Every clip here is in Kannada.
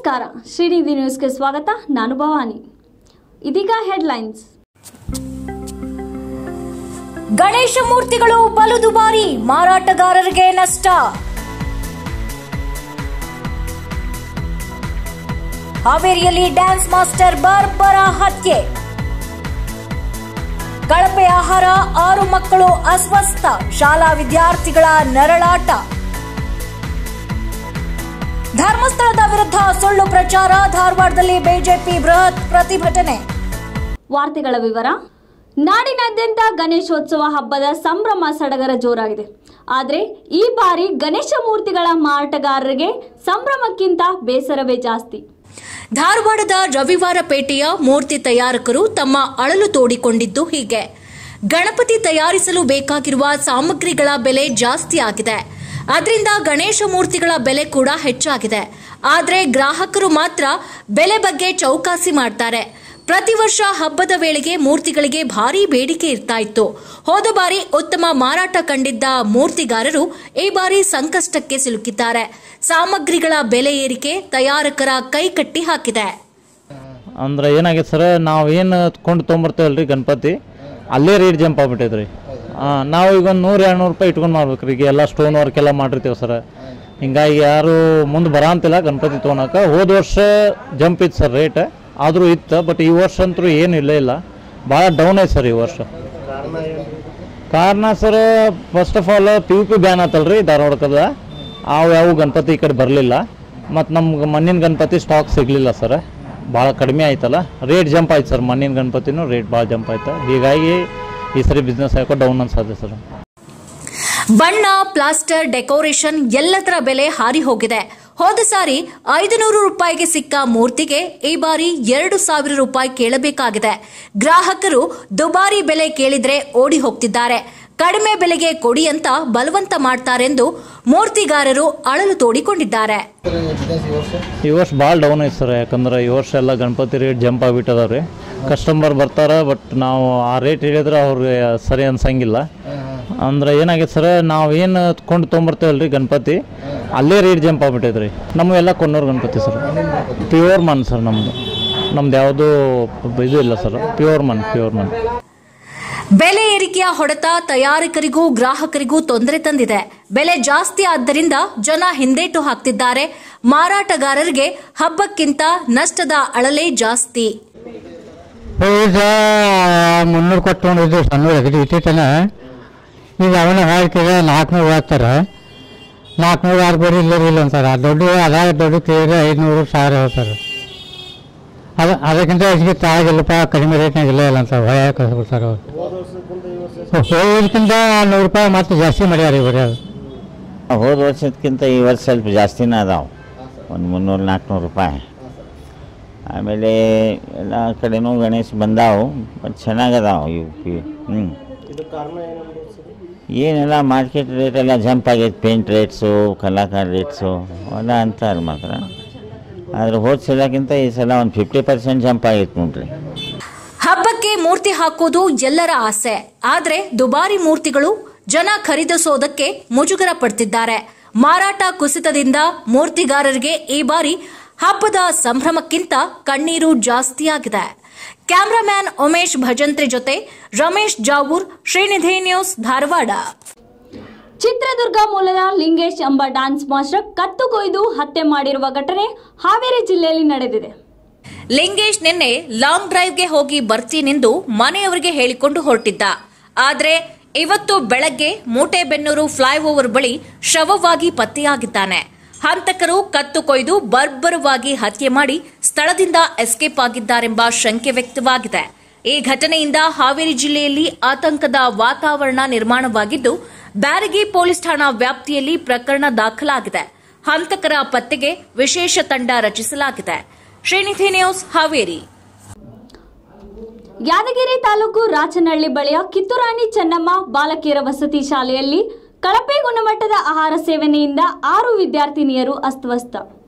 ನಮಸ್ಕಾರ ಶ್ರೀನಿಧಿ ನ್ಯೂಸ್ಗೆ ಸ್ವಾಗತ. ನಾನು ಭವಾನಿ. ಇದೀಗ ಹೆಡ್ಲೈನ್ಸ್. ಗಣೇಶ ಮೂರ್ತಿಗಳು ಬಲು ದುಬಾರಿ, ಮಾರಾಟಗಾರರಿಗೆ ನಷ್ಟ. ಹಾವೇರಿಯಲ್ಲಿ ಡ್ಯಾನ್ಸ್ ಮಾಸ್ಟರ್ ಬರ್ಬರ ಹತ್ಯೆ. ಕಳಪೆ ಆಹಾರ, 6 ಮಕ್ಕಳು ಅಸ್ವಸ್ಥ, ಶಾಲಾ ವಿದ್ಯಾರ್ಥಿಗಳ ನರಳಾಟ. ಧರ್ಮಸ್ಥಳದ ವಿರುದ್ಧ ಸುಳ್ಳು ಪ್ರಚಾರ, ಧಾರವಾಡದಲ್ಲಿ ಬಿಜೆಪಿ ಬೃಹತ್ ಪ್ರತಿಭಟನೆ. ವಾರ್ತೆಗಳ ವಿವರ. ನಾಡಿನಾದ್ಯಂತ ಗಣೇಶೋತ್ಸವ ಹಬ್ಬದ ಸಂಭ್ರಮ ಸಡಗರ ಜೋರಾಗಿದೆ. ಆದರೆ ಈ ಬಾರಿ ಗಣೇಶ ಮೂರ್ತಿಗಳ ಮಾರಾಟಗಾರರಿಗೆ ಸಂಭ್ರಮಕ್ಕಿಂತ ಬೇಸರವೇ ಜಾಸ್ತಿ. ಧಾರವಾಡದ ರವಿವಾರ ಪೇಟೆಯ ಮೂರ್ತಿ ತಯಾರಕರು ತಮ್ಮ ಅಳಲು ತೋಡಿಕೊಂಡಿದ್ದು ಹೀಗೆ. ಗಣಪತಿ ತಯಾರಿಸಲು ಬೇಕಾಗಿರುವ ಸಾಮಗ್ರಿಗಳ ಬೆಲೆ ಜಾಸ್ತಿ ಆಗಿದೆ. ಅದರಿಂದ ಗಣೇಶ ಮೂರ್ತಿಗಳ ಬೆಲೆ ಕೂಡ ಹೆಚ್ಚಾಗಿದೆ. ಆದರೆ ಗ್ರಾಹಕರು ಮಾತ್ರ ಬೆಲೆ ಬಗ್ಗೆ ಚೌಕಾಸಿ ಮಾಡ್ತಾರೆ. ಪ್ರತಿ ವರ್ಷ ಹಬ್ಬದ ವೇಳೆಗೆ ಮೂರ್ತಿಗಳಿಗೆ ಭಾರೀ ಬೇಡಿಕೆ ಇರ್ತಾ ಇತ್ತು. ಹೋದ ಬಾರಿ ಉತ್ತಮ ಮಾರಾಟ ಕಂಡಿದ್ದ ಮೂರ್ತಿಗಾರರು ಈ ಬಾರಿ ಸಂಕಷ್ಟಕ್ಕೆ ಸಿಲುಕಿದ್ದಾರೆ. ಸಾಮಗ್ರಿಗಳ ಬೆಲೆ ಏರಿಕೆ ತಯಾರಕರ ಕೈ ಕಟ್ಟಿ ಹಾಕಿದೆ. ಅಂದ್ರೆ ಏನಾಗಿದೆ ಸರ್, ನಾವು ಏನು ಕೊಂಡು ತೊಗೊಂಬರ್ತೇವಲ್ರಿ ಗಣಪತಿ, ಅಲ್ಲೇ ರೇಟ್ ಜಂಪ್ ಆಗ್ಬಿಟ್ಟೈತ್ರಿ. ನಾವು ಈಗ ಒಂದು 100-200 ರೂಪಾಯಿ ಇಟ್ಕೊಂಡು ಮಾಡ್ಬೇಕ್ರಿ. ಈಗ ಎಲ್ಲ ಸ್ಟೋನ್ ವರ್ಕ್ ಎಲ್ಲ ಮಾಡಿರ್ತೀವಿ ಸರ್. ಹಿಂಗಾಗಿ ಯಾರು ಮುಂದೆ ಬರಂತಿಲ್ಲ ಗಣಪತಿ ತೊಗೊಳಕ್ಕೆ. ಹೋದ ವರ್ಷ ಜಂಪ್ ಇತ್ತು ಸರ್ ರೇಟ್, ಆದರೂ ಇತ್ತು. ಬಟ್ ಈ ವರ್ಷ ಅಂತೂ ಏನು ಇಲ್ಲ, ಭಾಳ ಡೌನ್ ಐತೆ ಸರ್ ಈ ವರ್ಷ. ಕಾರಣ sir, first of all PUP ban ಆತಲ್ರಿ ಧಾರವಾಡಕ್ಕದ. ಯಾವ ಗಣಪತಿ ಈ ಕಡೆ ಬರಲಿಲ್ಲ. ಮತ್ತು ನಮ್ಗೆ ಮಣ್ಣಿನ ಗಣಪತಿ ಸ್ಟಾಕ್ ಸಿಗಲಿಲ್ಲ ಸರ್. ಭಾಳ ಕಡಿಮೆ ಆಯ್ತಲ್ಲ, ರೇಟ್ ಜಂಪ್ ಆಯ್ತು ಸರ್. ಮಣ್ಣಿನ ಗಣಪತಿನೂ ರೇಟ್ ಭಾಳ ಜಂಪ್ ಆಯ್ತು. ಹೀಗಾಗಿ ಈ ಸರಿ ಬಿಸ್ನೆಸ್ ಹಾಕೋ ಡೌನ್ ಅನ್ಸತ್ತೆ ಸರ್. ಬಣ್ಣ, ಪ್ಲಾಸ್ಟರ್, ಡೆಕೋರೇಷನ್ ಎಲ್ಲದರ ಬೆಲೆ ಹಾರಿ ಹೋಗಿದೆ. ಹೋದ ಸಾರಿ 500 ರೂಪಾಯಿಗೆ ಸಿಕ್ಕ ಮೂರ್ತಿಗೆ ಈ ಬಾರಿ 2,000 ರೂಪಾಯಿ ಕೇಳಬೇಕಾಗಿದೆ. ಗ್ರಾಹಕರು ದುಬಾರಿ ಬೆಲೆ ಕೇಳಿದ್ರೆ ಓಡಿ ಹೋಗ್ತಿದ್ದಾರೆ. ಕಡಿಮೆ ಬೆಲೆಗೆ ಕೊಡಿ ಅಂತ ಬಲವಂತ ಮಾಡ್ತಾರೆಂದು ಮೂರ್ತಿಗಾರರು ಅಳಲು ತೋಡಿಕೊಂಡಿದ್ದಾರೆ. ಈ ವರ್ಷ ಭಾಳ ಡೌನ್ ಐತೆ ಸರ್. ಯಾಕಂದ್ರೆ ಈ ವರ್ಷ ಎಲ್ಲ ಗಣಪತಿ ರೇಟ್ ಜಂಪ್ ಆಗಿಬಿಟ್ಟದವ್ರಿ. ಕಸ್ಟಮರ್ ಬರ್ತಾರೆ, ಬಟ್ ನಾವು ಆ ರೇಟ್ ಹೇಳಿದ್ರೆ ಅವ್ರಿಗೆ ಸರಿ ಅನ್ಸಂಗಿಲ್ಲ. ಅಂದ್ರೆ ಏನಾಗಿದೆ ಸರ್, ನಾವು ಏನು ಕೊಂಡು ತೊಗೊಂಬರ್ತೇವಲ್ರಿ ಗಣಪತಿ, ಅಲ್ಲೇ ರೇಟ್ ಜಂಪ್ ಆಗ್ಬಿಟ್ಟೈತ್ರಿ. ನಮಗೆಲ್ಲ ಕೊನ್ನೂರು ಗಣಪತಿ ಸರ್, ಪ್ಯೂರ್ ಮನ್ ಸರ್. ನಮ್ದು ಯಾವುದೂ ಇದು ಇಲ್ಲ ಸರ್, ಪ್ಯೂರ್ ಮನ್. ಬೆಲೆ ಏರಿಕೆಯ ಹೊಡೆತ ತಯಾರಕರಿಗೂ ಗ್ರಾಹಕರಿಗೂ ತೊಂದರೆ ತಂದಿದೆ. ಬೆಲೆ ಜಾಸ್ತಿ ಆದ್ದರಿಂದ ಜನ ಹಿಂದೇಟು ಹಾಕ್ತಿದ್ದಾರೆ. ಮಾರಾಟಗಾರರಿಗೆ ಹಬ್ಬಕ್ಕಿಂತ ನಷ್ಟದ ಅಳಲೇ ಜಾಸ್ತಿ. 300 ಕೊಟ್ಟು ಸಣ್ಣ ಇಟ್ಟಿತನ ಈಗ ಅವನ ಹಾಕಿದ್ರೆ 400 ಹಾಕ್ತಾರೆ. 400 600 ಇಲ್ಲ ಅಂತಾರೆ. ದೊಡ್ಡ ಅದಾಗ ದೊಡ್ಡ ಕೇಳಿದ್ರೆ 500 1000 ಹೇಳ್ತಾರೆ. ಅದಕ್ಕಿಂತ ಹೆಚ್ಚಿಗೆ ತಾಗಿಲ್ಲಪ್ಪ, ಕಡಿಮೆ ರೇಟ್ನಾಗ ಇಲ್ಲ ಅಂತ ಭಯ ಕಳಿಸ್ಬಿಡ್ತಾರೆ ಅವ್ರು. ಹೋಗೋದಕ್ಕಿಂತ 100 ರೂಪಾಯಿ ಮತ್ತೆ ಜಾಸ್ತಿ ಮಾಡ್ಯಾರ ಬರೀ. ಅದು ಹೋದ ವರ್ಷಕ್ಕಿಂತ ಈ ವರ್ಷ ಸ್ವಲ್ಪ ಜಾಸ್ತಿನೇ ಅದಾವೆ, ಒಂದು 300-400 ರೂಪಾಯಿ. ಆಮೇಲೆ ಎಲ್ಲ ಕಡೆನೂ ಗಣೇಶ ಬಂದಾವು, ಬಟ್ ಚೆನ್ನಾಗದಾವೆ ಇವು. ಏನೆಲ್ಲ ಮಾರ್ಕೆಟ್ ರೇಟ್ ಎಲ್ಲ ಜಂಪ್ ಆಗೈತೆ. ಪೇಂಟ್ ರೇಟ್ಸು, ಕಲಾಕಾರ ರೇಟ್ಸು ಎಲ್ಲ ಅಂತಾರೆ ಮಾತ್ರ. ಆದರೆ ಹೋದ ಸಲಕ್ಕಿಂತ ಈ ಸಲ ಒಂದು 50% ಜಂಪ್ ಆಗೈತೆ ನೋಡ್ರಿ. ಹಬ್ಬಕ್ಕೆ ಮೂರ್ತಿ ಹಾಕೋದು ಎಲ್ಲರ ಆಸೆ. ಆದರೆ ದುಬಾರಿ ಮೂರ್ತಿಗಳು ಜನ ಖರೀದಿಸೋದಕ್ಕೆ ಮುಜುಗರ ಪಡ್ತಿದ್ದಾರೆ. ಮಾರಾಟ ಕುಸಿತದಿಂದ ಮೂರ್ತಿಗಾರರಿಗೆ ಈ ಬಾರಿ ಹಬ್ಬದ ಸಂಭ್ರಮಕ್ಕಿಂತ ಕಣ್ಣೀರು ಜಾಸ್ತಿಯಾಗಿದೆ. ಕ್ಯಾಮರಾಮ್ಯಾನ್ ಉಮೇಶ್ ಭಜಂತ್ರಿ ಜೊತೆ ರಮೇಶ್ ಜಾವೂರ್, ಶ್ರೀನಿಧಿ ನ್ಯೂಸ್, ಧಾರವಾಡ. ಚಿತ್ರದುರ್ಗ ಮೂಲದ ಲಿಂಗೇಶ್ ಎಂಬ ಡ್ಯಾನ್ಸ್ ಮಾಸ್ಟರ್ ಕತ್ತು ಕೊಯ್ದು ಹತ್ಯೆ ಮಾಡಿರುವ ಘಟನೆ ಹಾವೇರಿ ಜಿಲ್ಲೆಯಲ್ಲಿ ನಡೆದಿದೆ. ಲಿಂಗೇಶ್ ನಿನ್ನೆ ಲಾಂಗ್ ಡ್ರೈವ್ಗೆ ಹೋಗಿ ಬರ್ತೀನೆಂದು ಮನೆಯವರಿಗೆ ಹೇಳಿಕೊಂಡು ಹೊರಟಿದ್ದ. ಆದರೆ ಇವತ್ತು ಬೆಳಗ್ಗೆ ಮೂಟೆಬೆನ್ನೂರು ಫ್ಲೈಓವರ್ ಬಳಿ ಶವವಾಗಿ ಪತ್ತೆಯಾಗಿದ್ದಾನೆ. ಹಂತಕರು ಕತ್ತು ಕೊಯ್ದು ಬರ್ಬರವಾಗಿ ಹತ್ಯೆ ಮಾಡಿ ಸ್ಥಳದಿಂದ ಎಸ್ಕೇಪ್ ಆಗಿದ್ದಾರೆಂಬ ಶಂಕೆ ವ್ಯಕ್ತವಾಗಿದೆ. ಈ ಘಟನೆಯಿಂದ ಹಾವೇರಿ ಜಿಲ್ಲೆಯಲ್ಲಿ ಆತಂಕದ ವಾತಾವರಣ ನಿರ್ಮಾಣವಾಗಿದ್ದು, ಬ್ಯಾರಗಿ ಪೊಲೀಸ್ ಠಾಣಾ ವ್ಯಾಪ್ತಿಯಲ್ಲಿ ಪ್ರಕರಣ ದಾಖಲಾಗಿದೆ. ಹಂತಕರ ಪತ್ತೆಗೆ ವಿಶೇಷ ತಂಡ ರಚಿಸಲಾಗಿದೆ. ಶ್ರೀನಿಧಿ ನ್ಯೂಸ್, ಹಾವೇರಿ. ಯಾದಗಿರಿ ತಾಲೂಕು ರಾಚನಹಳ್ಳಿ ಬಳಿಯ ಕಿತ್ತೂರಾಣಿ ಚೆನ್ನಮ್ಮ ಬಾಲಕಿಯರ ವಸತಿ ಶಾಲೆಯಲ್ಲಿ ಕಳಪೆ ಗುಣಮಟ್ಟದ ಆಹಾರ ಸೇವನೆಯಿಂದ 6 ವಿದ್ಯಾರ್ಥಿನಿಯರು ಅಸ್ವಸ್ಥ.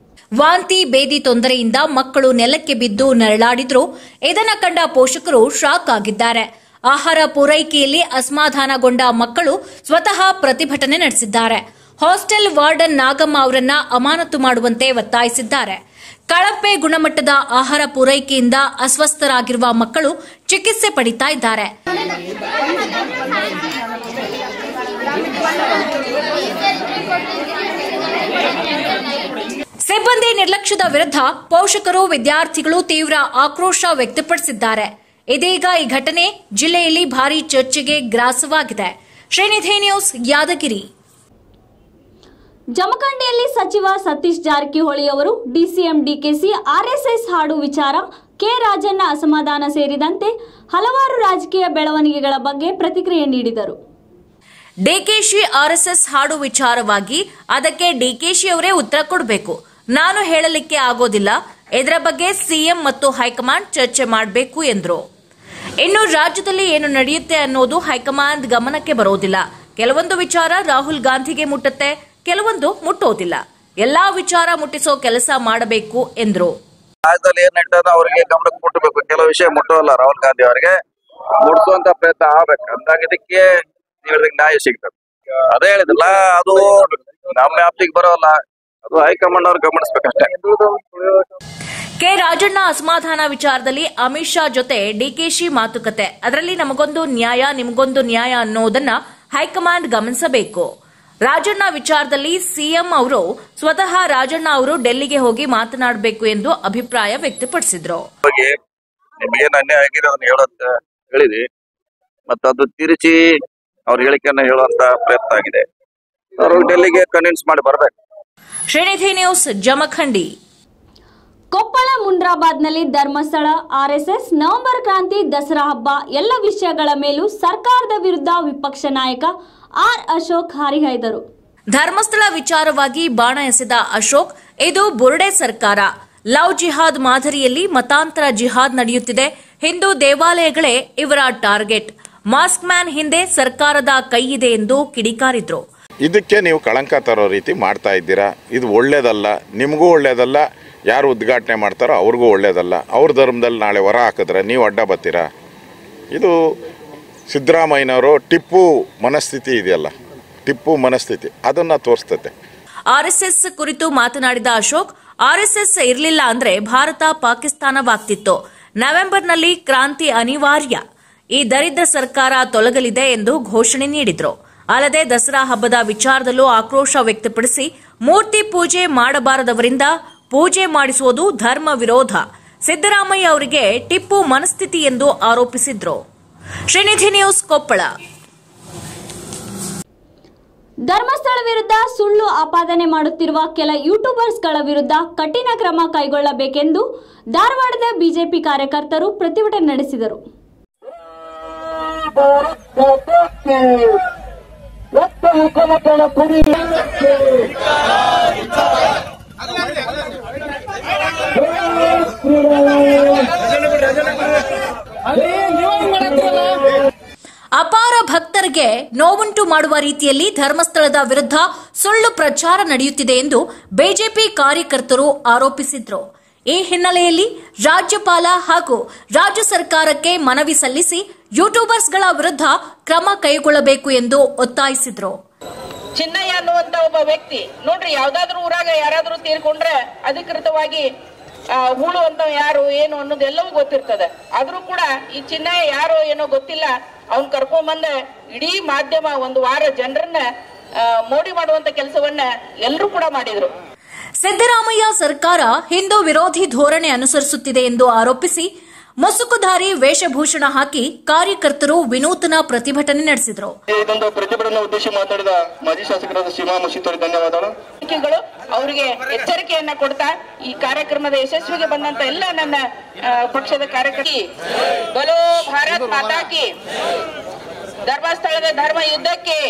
ವಾಂತಿ ಬೇದಿ ತೊಂದರೆಯಿಂದ ಮಕ್ಕಳು ನೆಲಕ್ಕೆ ಬಿದ್ದು ನರಳಾಡಿದ್ರು. ಇದನ್ನ ಕಂಡ ಪೋಷಕರು ಶಾಕ್ ಆಗಿದ್ದಾರೆ. ಆಹಾರ ಪೂರೈಕೆಯಲ್ಲಿ ಅಸಮಾಧಾನಗೊಂಡ ಮಕ್ಕಳು ಸ್ವತಃ ಪ್ರತಿಭಟನೆ ನಡೆಸಿದ್ದಾರೆ. ಹಾಸ್ಟೆಲ್ ವಾರ್ಡನ್ ನಾಗಮ್ಮ ಅವರನ್ನ ಅಮಾನತು ಮಾಡುವಂತೆ ಒತ್ತಾಯಿಸಿದ್ದಾರೆ. ಕಳಪೆ ಗುಣಮಟ್ಟದ ಆಹಾರ ಪೂರೈಕೆಯಿಂದ ಅಸ್ವಸ್ಥರಾಗಿರುವ ಮಕ್ಕಳು ಚಿಕಿತ್ಸೆ ಪಡಿತಾ ಇದ್ದಾರೆ. ಸಿಬ್ಬಂದಿ ನಿರ್ಲಕ್ಷ್ಯದ ವಿರುದ್ಧ ಪೋಷಕರು, ವಿದ್ಯಾರ್ಥಿಗಳು ತೀವ್ರ ಆಕ್ರೋಶ ವ್ಯಕ್ತಪಡಿಸಿದ್ದಾರೆ. ಇದೀಗ ಈ ಘಟನೆ ಜಿಲ್ಲೆಯಲ್ಲಿ ಭಾರೀ ಚರ್ಚೆಗೆ ಗ್ರಾಸವಾಗಿದೆ. ಶ್ರೀನಿಧಿ ನ್ಯೂಸ್, ಯಾದಗಿರಿ. ಜಮಖಂಡಿಯಲ್ಲಿ ಸಚಿವ ಸತೀಶ್ ಜಾರಕಿಹೊಳಿ ಅವರು ಡಿಸಿಎಂ ಡಿಕೆಶಿ ಆರ್ಎಸ್ಎಸ್ ಹಾಡು ವಿಚಾರ, ಕೆ ರಾಜಣ್ಣ ಅಸಮಾಧಾನ ಸೇರಿದಂತೆ ಹಲವಾರು ರಾಜಕೀಯ ಬೆಳವಣಿಗೆಗಳ ಬಗ್ಗೆ ಪ್ರತಿಕ್ರಿಯೆ ನೀಡಿದರು. ಡಿಕೆಶಿ ಆರ್ಎಸ್ಎಸ್ ಹಾಡು ವಿಚಾರವಾಗಿ ಅದಕ್ಕೆ ಡಿಕೆಶಿ ಅವರೇ ಉತ್ತರ ಕೊಡಬೇಕು. ನಾನು ಹೇಳಲಿಕ್ಕೆ ಆಗೋದಿಲ್ಲ. ಇದರ ಬಗ್ಗೆ ಸಿಎಂ ಮತ್ತು ಹೈಕಮಾಂಡ್ ಚರ್ಚೆ ಮಾಡಬೇಕು ಎಂದರು. ಇನ್ನು ರಾಜ್ಯದಲ್ಲಿ ಏನು ನಡೆಯುತ್ತೆ ಅನ್ನೋದು ಹೈಕಮಾಂಡ್ ಗಮನಕ್ಕೆ ಬರೋದಿಲ್ಲ. ಕೆಲವೊಂದು ವಿಚಾರ ರಾಹುಲ್ ಗಾಂಧಿಗೆ ಮುಟ್ಟುತ್ತೆ, ಕೆಲವೊಂದು ಮುಟ್ಟೋದಿಲ್ಲ. ಎಲ್ಲಾ ವಿಚಾರ ಮುಟ್ಟಿಸೋ ಕೆಲಸ ಮಾಡಬೇಕು ಎಂದರು. ರಾಜ್ಯದಲ್ಲಿ ಏನ್ ನಡೀತದ ಅವರಿಗೆ ಗಮನಕ್ಕೆ ಮುಟ್ಟಬೇಕು. ಕೆಲವು ವಿಷಯ ಮುಟ್ಟೋಲ್ಲ, ರಾಹುಲ್ ಗಾಂಧಿ ಅವರಿಗೆ ಮುಟ್ಟಿಸುವಂತ ಪ್ರಯತ್ನ ಆಗ್ಬೇಕು. ಅಂದಾಗ ಇದಕ್ಕೆ ನ್ಯಾಯ ಸಿಗ್ತದೆ. ಅದೇ ಹೇಳಿದಿಲ್ಲ, ಅದು ನಮ್ಮ ವ್ಯಾಪ್ತಿಗೆ ಬರೋಲ್ಲ, ಅದು ಹೈಕಮಾಂಡ್ ಅವ್ರು ಗಮನಿಸ್ಬೇಕಷ್ಟೇ. ಕೆ ರಾಜಣ್ಣ ಅಸಮಾಧಾನ ವಿಚಾರದಲ್ಲಿ ಅಮಿತ್ ಶಾ ಜೊತೆ ಡಿಕೆಶಿ ಮಾತುಕತೆ. ಅದರಲ್ಲಿ ನಮಗೊಂದು ನ್ಯಾಯ, ನಿಮಗೊಂದು ನ್ಯಾಯ ಅನ್ನೋದನ್ನ ಹೈಕಮಾಂಡ್ ಗಮನಿಸಬೇಕು. ರಾಜಣ್ಣ ವಿಚಾರದಲ್ಲಿ ಸಿಎಂ ಅವರು ಸ್ವತಃ ರಾಜಣ್ಣ ಅವರು ಡೆಲ್ಲಿಗೆ ಹೋಗಿ ಮಾತನಾಡಬೇಕು ಎಂದು ಅಭಿಪ್ರಾಯ ವ್ಯಕ್ತಪಡಿಸಿದ್ರು. ನಿಮ್ಗೇನು ಅನ್ಯಾಯ ಆಗಿದೆ ಅದನ್ನ ಹೇಳಿದ್ವಿ, ಮತ್ತು ಅದು ತಿರುಚಿ ಅವ್ರ ಹೇಳಿಕೆಯನ್ನ ಹೇಳುವಂತ ಪ್ರಯತ್ನ ಆಗಿದೆ. ಅವರು ಡೆಲ್ಲಿಗೆ ಕನ್ವಿನ್ಸ್ ಮಾಡಿ ಬರ್ಬೇಕು. ಶ್ರೀನಿಧಿ ನ್ಯೂಸ್, ಜಮಖಂಡಿ. ಕೊಪ್ಪಳ ಮುಂಡ್ರಾಬಾದ್ನಲ್ಲಿ ಧರ್ಮಸ್ಥಳ ಆರ್ಎಸ್ಎಸ್ ನವೆಂಬರ್ ಕ್ರಾಂತಿ ದಸರಾ ಹಬ್ಬ ಎಲ್ಲ ವಿಷಯಗಳ ಮೇಲೂ ಸರ್ಕಾರದ ವಿರುದ್ಧ ವಿಪಕ್ಷ ನಾಯಕ ಆರ್ ಅಶೋಕ್ ಹರಿಹಾಯ್ದರು. ಧರ್ಮಸ್ಥಳ ವಿಚಾರವಾಗಿ ಬಾಣ ಎಸೆದ ಅಶೋಕ್, ಇದು ಬುರ್ಡೆ ಸರ್ಕಾರ. ಲವ್ ಜಿಹಾದ್ ಮಾದರಿಯಲ್ಲಿ ಮತಾಂತರ ಜಿಹಾದ್ ನಡೆಯುತ್ತಿದೆ. ಹಿಂದೂ ದೇವಾಲಯಗಳೇ ಇವರ ಟಾರ್ಗೆಟ್. ಮಾಸ್ಕ್ ಮ್ಯಾನ್ ಹಿಂದೆ ಸರ್ಕಾರದ ಕೈ ಇದೆ ಎಂದು ಕಿಡಿಕಾರಿದ್ರು. ಇದಕ್ಕೆ ನೀವು ಕಳಂಕ ತರೋ ರೀತಿ ಮಾಡ್ತಾ ಇದ್ದೀರಾ. ಇದು ಒಳ್ಳೇದಲ್ಲ, ನಿಮಗೂ ಒಳ್ಳೇದಲ್ಲ, ಯಾರು ಉದ್ಘಾಟನೆ ಮಾಡ್ತಾರೋ ಅವ್ರಿಗೂ ಒಳ್ಳೇದಲ್ಲ. ಅವ್ರ ಧರ್ಮದಲ್ಲಿ ನಾಳೆ ಹೊರ ಹಾಕಿದ್ರೆ ನೀವು ಅಡ್ಡ ಬರ್ತೀರಾ. ಇದು ಸಿದ್ದರಾಮಯ್ಯನವರು ಟಿಪ್ಪು ಮನಸ್ಥಿತಿ ಇದೆಯಲ್ಲ, ಟಿಪ್ಪು ಮನಸ್ಥಿತಿ ಅದನ್ನ ತೋರಿಸ್ತತೆ. ಆರ್ಎಸ್ಎಸ್ ಕುರಿತು ಮಾತನಾಡಿದ ಅಶೋಕ್, ಆರ್ಎಸ್ಎಸ್ ಇರಲಿಲ್ಲ ಅಂದ್ರೆ ಭಾರತ ಪಾಕಿಸ್ತಾನವಾಗ್ತಿತ್ತು. ನವೆಂಬರ್ನಲ್ಲಿ ಕ್ರಾಂತಿ ಅನಿವಾರ್ಯ. ಈ ದರಿದ್ರ ಸರ್ಕಾರ ತೊಲಗಲಿದೆ ಎಂದು ಘೋಷಣೆ ನೀಡಿದ್ರು. ಅಲ್ಲದೆ ದಸರಾ ಹಬ್ಬದ ವಿಚಾರದಲ್ಲೂ ಆಕ್ರೋಶ ವ್ಯಕ್ತಪಡಿಸಿ, ಮೂರ್ತಿ ಪೂಜೆ ಮಾಡಬಾರದವರಿಂದ ಪೂಜೆ ಮಾಡಿಸುವುದು ಧರ್ಮ ವಿರೋಧ. ಸಿದ್ದರಾಮಯ್ಯ ಅವರಿಗೆ ಟಿಪ್ಪು ಮನಸ್ಥಿತಿ ಎಂದು ಆರೋಪಿಸಿದ್ರು. ಶ್ರೀನಿಧಿ ನ್ಯೂಸ್, ಕೊಪ್ಪಳ. ಧರ್ಮಸ್ಥಳ ವಿರುದ್ಧ ಸುಳ್ಳು ಆಪಾದನೆ ಮಾಡುತ್ತಿರುವ ಕೆಲ ಯೂಟ್ಯೂಬರ್ಸ್ಗಳ ವಿರುದ್ಧ ಕಠಿಣ ಕ್ರಮ ಕೈಗೊಳ್ಳಬೇಕೆಂದು ಧಾರವಾಡದ ಬಿಜೆಪಿ ಕಾರ್ಯಕರ್ತರು ಪ್ರತಿಭಟನೆ ನಡೆಸಿದರು. ಅಪಾರ ಭಕ್ತರಿಗೆ ನೋವುಂಟು ಮಾಡುವ ರೀತಿಯಲ್ಲಿ ಧರ್ಮಸ್ಥಳದ ವಿರುದ್ಧ ಸುಳ್ಳು ಪ್ರಚಾರ ನಡೆಯುತ್ತಿದೆ ಎಂದು ಬಿಜೆಪಿ ಕಾರ್ಯಕರ್ತರು ಆರೋಪಿಸಿದ್ರು. ಈ ಹಿನ್ನೆಲೆಯಲ್ಲಿ ರಾಜ್ಯಪಾಲ ಹಾಗೂ ರಾಜ್ಯ ಸರ್ಕಾರಕ್ಕೆ ಮನವಿ ಸಲ್ಲಿಸಿ ಯೂಟ್ಯೂಬರ್ಸ್ಗಳ ವಿರುದ್ಧ ಕ್ರಮ ಕೈಗೊಳ್ಳಬೇಕು ಎಂದು ಒತ್ತಾಯಿಸಿದ್ರು. ಚಿನ್ನಯ್ಯ ಅನ್ನುವಂತ ಒಬ್ಬ ವ್ಯಕ್ತಿ ನೋಡ್ರಿ, ಯಾವ್ದಾದ್ರು ಊರಾಗ ಯಾರಾದ್ರೂ ತೀರ್ಕೊಂಡ್ರೆ ಅಧಿಕೃತವಾಗಿ ಹೂಳು ಅಂತ ಯಾರು ಏನು ಅನ್ನೋದೆಲ್ಲವೂ ಗೊತ್ತಿರ್ತದೆ. ಆದ್ರೂ ಕೂಡ ಈ ಚಿನ್ನಯ್ಯ ಯಾರು ಏನೋ ಗೊತ್ತಿಲ್ಲ, ಅವ್ನ್ ಕರ್ಕೊಂಡ್ಬಂದ ಇಡೀ ಮಾಧ್ಯಮ ಒಂದು ವಾರ ಜನರನ್ನ ಮೋಡಿ ಮಾಡುವಂತ ಕೆಲಸವನ್ನ ಎಲ್ಲರೂ ಕೂಡ ಮಾಡಿದ್ರು. ಸಿದ್ದರಾಮಯ್ಯ ಸರ್ಕಾರ ಹಿಂದೂ ವಿರೋಧಿ ಧೋರಣೆ ಅನುಸರಿಸುತ್ತಿದೆ ಎಂದು ಆರೋಪಿಸಿ ಮುಸುಕುಧಾರಿ ವೇಷಭೂಷಣ ಹಾಕಿ ಕಾರ್ಯಕರ್ತರು ವಿನೂತನ ಪ್ರತಿಭಟನೆ ನಡೆಸಿದರು. ಇದೊಂದು ಪ್ರತಿಭಟನೆ ಉದ್ದೇಶಿಸಿ ಮಾತನಾಡಿದ ಮಾಜಿ ಶಾಸಕರಾದ ಸೀಮಾ ಮಸೀದ್ ಅವರಿಗೆ ಧನ್ಯವಾದಗಳು. ಅವರಿಗೆ ಎಚ್ಚರಿಕೆಯನ್ನ ಕೊಡ್ತಾ ಈ ಕಾರ್ಯಕ್ರಮದ ಯಶಸ್ವಿಗೆ ಬಂದಂತ ಎಲ್ಲ ನನ್ನ ಪಕ್ಷದ ಕಾರ್ಯಕರ್ತರು, ಬಲೋ ಭಾರತ್ ಮಾತಾ ಕಿ, ಧರ್ಮಸ್ಥಳದ ಧರ್ಮ ಯುದ್ಧಕ್ಕೆ.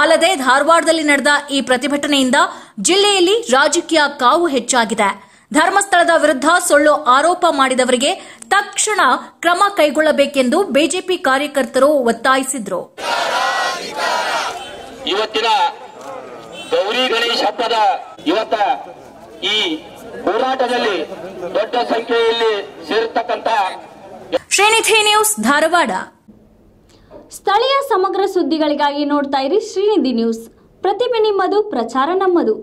ಅಲ್ಲದೆ ಧಾರವಾಡದಲ್ಲಿ ನಡೆದ ಈ ಪ್ರತಿಭಟನೆಯಿಂದ ಜಿಲ್ಲೆಯಲ್ಲಿ ರಾಜಕೀಯ ಕಾವು ಹೆಚ್ಚಾಗಿದೆ. ಧರ್ಮಸ್ಥಳದ ವಿರುದ್ಧ ಸುಳ್ಳು ಆರೋಪ ಮಾಡಿದವರಿಗೆ ತಕ್ಷಣ ಕ್ರಮ ಕೈಗೊಳ್ಳಬೇಕೆಂದು ಬಿಜೆಪಿ ಕಾರ್ಯಕರ್ತರು ಒತ್ತಾಯಿಸಿದರು. ಇವತ್ತಿನ ಗೌರಿ ಗಣೇಶ್ ಹಬ್ಬದ ಈ ಹೋರಾಟದಲ್ಲಿ ದೊಡ್ಡ ಸಂಖ್ಯೆಯಲ್ಲಿ ಸೇರಿರ್ತಕ್ಕಂಥ ಶ್ರೀನಿಧಿ ನ್ಯೂಸ್, ಧಾರವಾಡ. ಸ್ಥಳೀಯ ಸಮಗ್ರ ಸುದ್ದಿಗಳಿಗಾಗಿ ನೋಡ್ತಾ ಇರಿ ಶ್ರೀನಿಧಿ ನ್ಯೂಸ್. ಪ್ರತಿಭೆ ನಿಮ್ಮದು, ಪ್ರಚಾರ ನಮ್ಮದು.